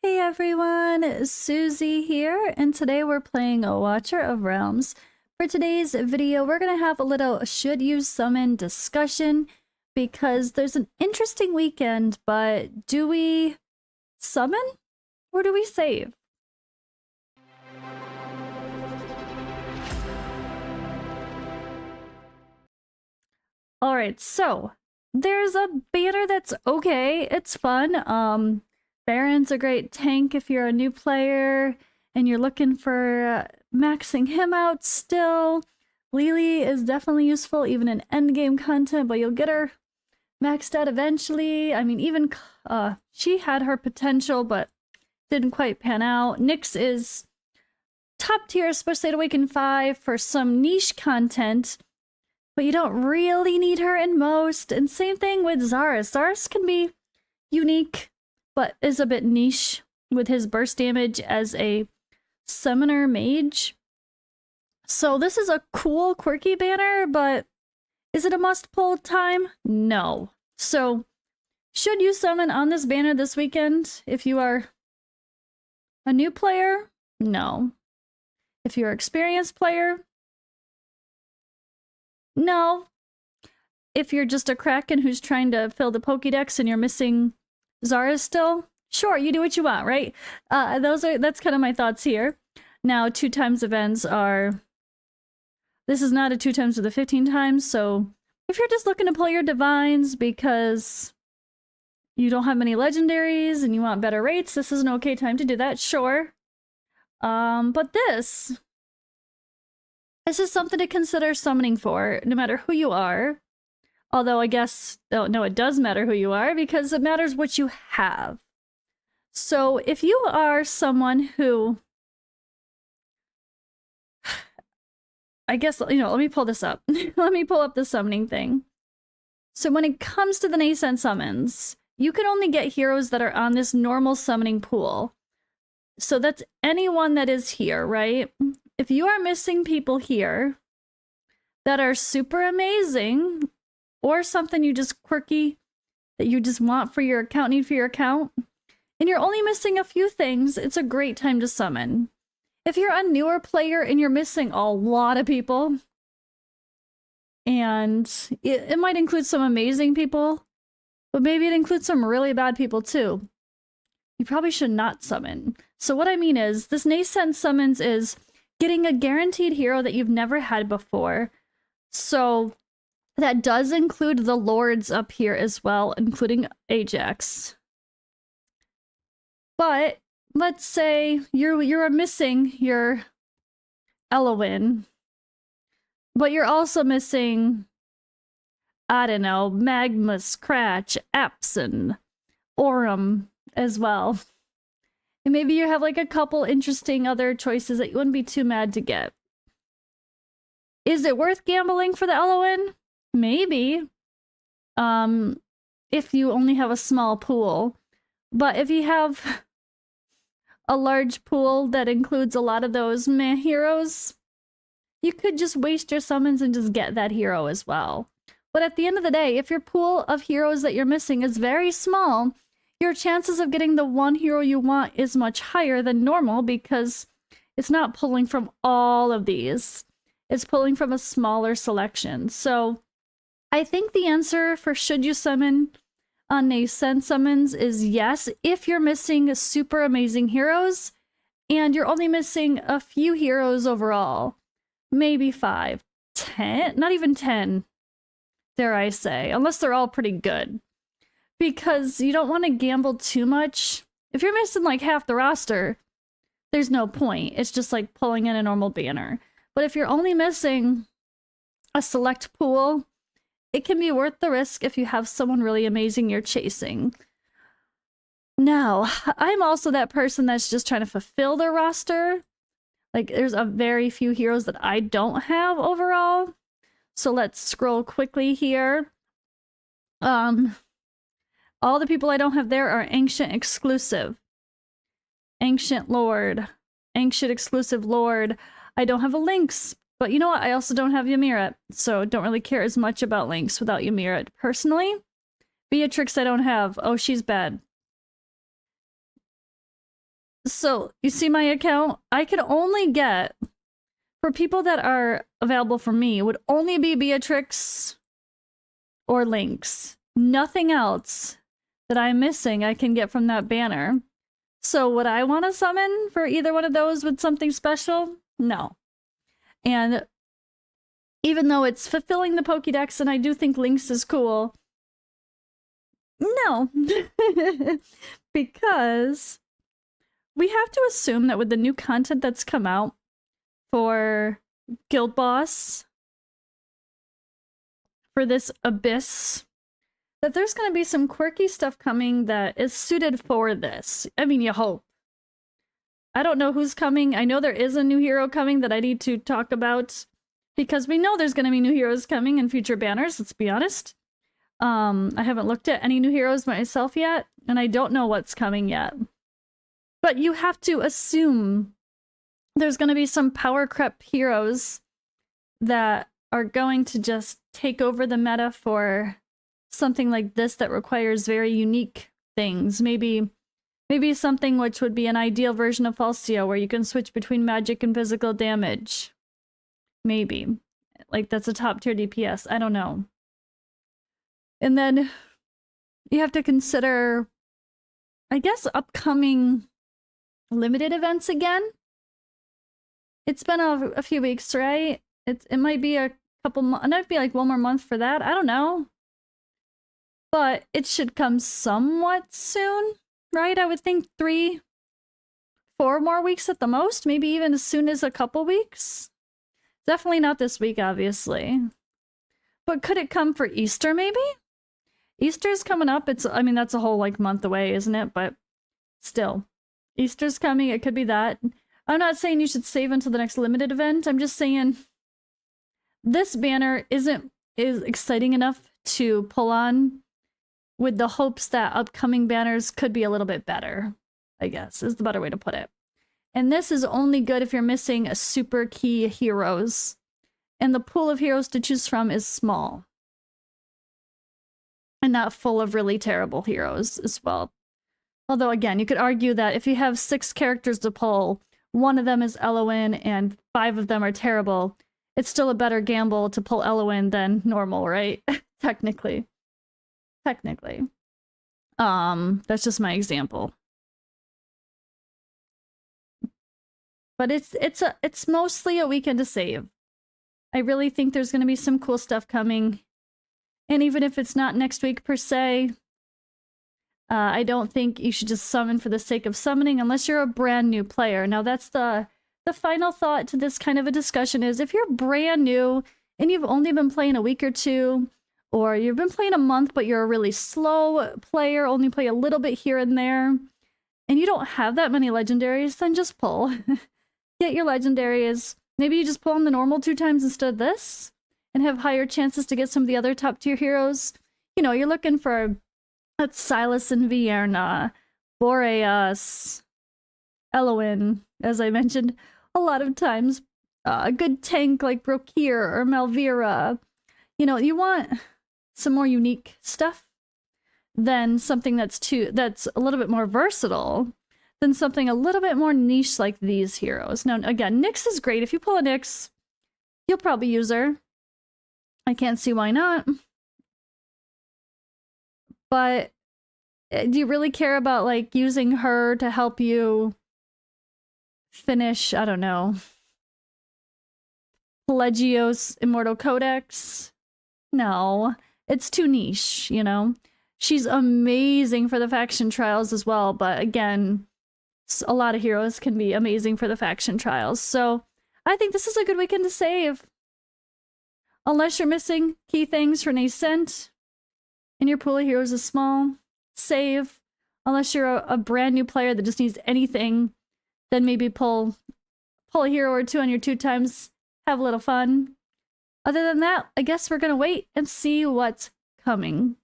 Hey everyone, Suzi here, and today we're playing a Watcher of Realms. For today's video, we're going to have a little should you summon discussion because there's an interesting weekend, but do we summon or do we save? Alright, so there's a banner that's okay, it's fun. Baron's a great tank if you're a new player and you're looking for maxing him out still. Lily is definitely useful even in endgame content, but you'll get her maxed out eventually. I mean, even she had her potential, but didn't quite pan out. Nyx is top tier, especially at Awaken 5 for some niche content, but you don't really need her in most. And same thing with Zaris. Zaris can be unique, but is a bit niche with his burst damage as a summoner mage. So this is a cool, quirky banner, but is it a must-pull time? No. So should you summon on this banner this weekend if you are a new player? No. If you're an experienced player? No. If you're just a Kraken who's trying to fill the Pokédex and you're missing Zara still? Sure, you do what you want, right? That's kind of my thoughts here. Now, 2 times events are... This is not a 2 times with a 15 times, so if you're just looking to pull your divines because you don't have many legendaries and you want better rates, this is an okay time to do that, sure. But this is something to consider summoning for, no matter who you are. Although I guess, oh, no, it does matter who you are because it matters what you have. So if you are someone who, I guess, let me pull this up. Let me pull up the summoning thing. So when it comes to the nascent summons, you can only get heroes that are on this normal summoning pool. So that's anyone that is here, right? If you are missing people here that are super amazing, or something you just quirky that you just want for your account, need for your account, and you're only missing a few things, it's a great time to summon. If you're a newer player and you're missing a lot of people, and it might include some amazing people, but maybe it includes some really bad people too, you probably should not summon. So what I mean is, this nascent summons is getting a guaranteed hero that you've never had before. So that does include the lords up here as well, including Ajax. But let's say you're missing your Elowin, but you're also missing, I don't know, Magmus, Cratch, Epson, Aurum as well. And maybe you have like a couple interesting other choices that you wouldn't be too mad to get. Is it worth gambling for the Elowin? Maybe. If you only have a small pool. But if you have a large pool that includes a lot of those meh heroes, you could just waste your summons and just get that hero as well. But at the end of the day, if your pool of heroes that you're missing is very small, your chances of getting the one hero you want is much higher than normal because it's not pulling from all of these. It's pulling from a smaller selection. So I think the answer for should you summon on nascent summons is yes, if you're missing super amazing heroes and you're only missing a few heroes overall. Maybe 5, 10, not even 10, dare I say, unless they're all pretty good. Because you don't want to gamble too much. If you're missing like half the roster, there's no point. It's just like pulling in a normal banner. But if you're only missing a select pool, it can be worth the risk if you have someone really amazing you're chasing. Now, I'm also that person that's just trying to fulfill their roster. Like, there's a very few heroes that I don't have overall. So let's scroll quickly here. All the people I don't have there are Ancient exclusive. Ancient Lord. Ancient exclusive Lord. I don't have a Lynx. But you know what? I also don't have Ymira, so don't really care as much about Lynx without Ymira. Personally, Beatrix I don't have. Oh, she's bad. So you see my account? I can only get, for people that are available for me, would only be Beatrix or Lynx. Nothing else that I'm missing I can get from that banner. So would I want to summon for either one of those with something special? No. And even though it's fulfilling the Pokédex and I do think Lynx is cool, no. Because we have to assume that with the new content that's come out for Guild Boss, for this Abyss, that there's going to be some quirky stuff coming that is suited for this. I mean, you hope. I don't know who's coming. I know there is a new hero coming that I need to talk about because we know there's going to be new heroes coming in future banners, let's be honest. I haven't looked at any new heroes myself yet, and I don't know what's coming yet. But you have to assume there's going to be some power creep heroes that are going to just take over the meta for something like this that requires very unique things. Maybe something which would be an ideal version of Falsio where you can switch between magic and physical damage. Maybe. Like that's a top tier DPS. I don't know. And then you have to consider, I guess, upcoming limited events again. It's been a few weeks, right? It might be a couple months. It might be like one more month for that. I don't know. But it should come somewhat soon, right? I would think 3-4 more weeks at the most. Maybe even as soon as a couple weeks. Definitely not this week, obviously. But could it come for Easter, maybe? Easter's coming up. I mean, that's a whole like month away, isn't it? But still, Easter's coming. It could be that. I'm not saying you should save until the next limited event. I'm just saying this banner is exciting enough to pull on with the hopes that upcoming banners could be a little bit better, I guess, is the better way to put it. And this is only good if you're missing a super key heroes. And the pool of heroes to choose from is small. And not full of really terrible heroes as well. Although, again, you could argue that if you have 6 characters to pull, one of them is Eloin and 5 of them are terrible, it's still a better gamble to pull Eloin than normal, right? Technically. That's just my example. But it's mostly a weekend to save. I really think there's going to be some cool stuff coming. And even if it's not next week per se, I don't think you should just summon for the sake of summoning unless you're a brand new player. Now that's the final thought to this kind of a discussion is if you're brand new and you've only been playing a week or two, or you've been playing a month but you're a really slow player, only play a little bit here and there, and you don't have that many legendaries, then just pull. Get your legendaries. Maybe you just pull on the normal 2 times instead of this, and have higher chances to get some of the other top tier heroes. You know, you're looking for Silas and Vienna, Boreas, Eloin, as I mentioned a lot of times. A good tank like Brokir or Malvira. You know, you want some more unique stuff than something that's a little bit more versatile than something a little bit more niche like these heroes. Now, again, Nyx is great. If you pull a Nyx, you'll probably use her. I can't see why not. But do you really care about like using her to help you finish, I don't know, Pelagios Immortal Codex? No, it's too niche, you know? She's amazing for the faction trials as well, but again, a lot of heroes can be amazing for the faction trials. So I think this is a good weekend to save. Unless you're missing key things for Nascent and your pool of heroes is small, save. Unless you're a brand new player that just needs anything, then maybe pull a hero or 2 on your 2 times, have a little fun. Other than that, I guess we're gonna wait and see what's coming.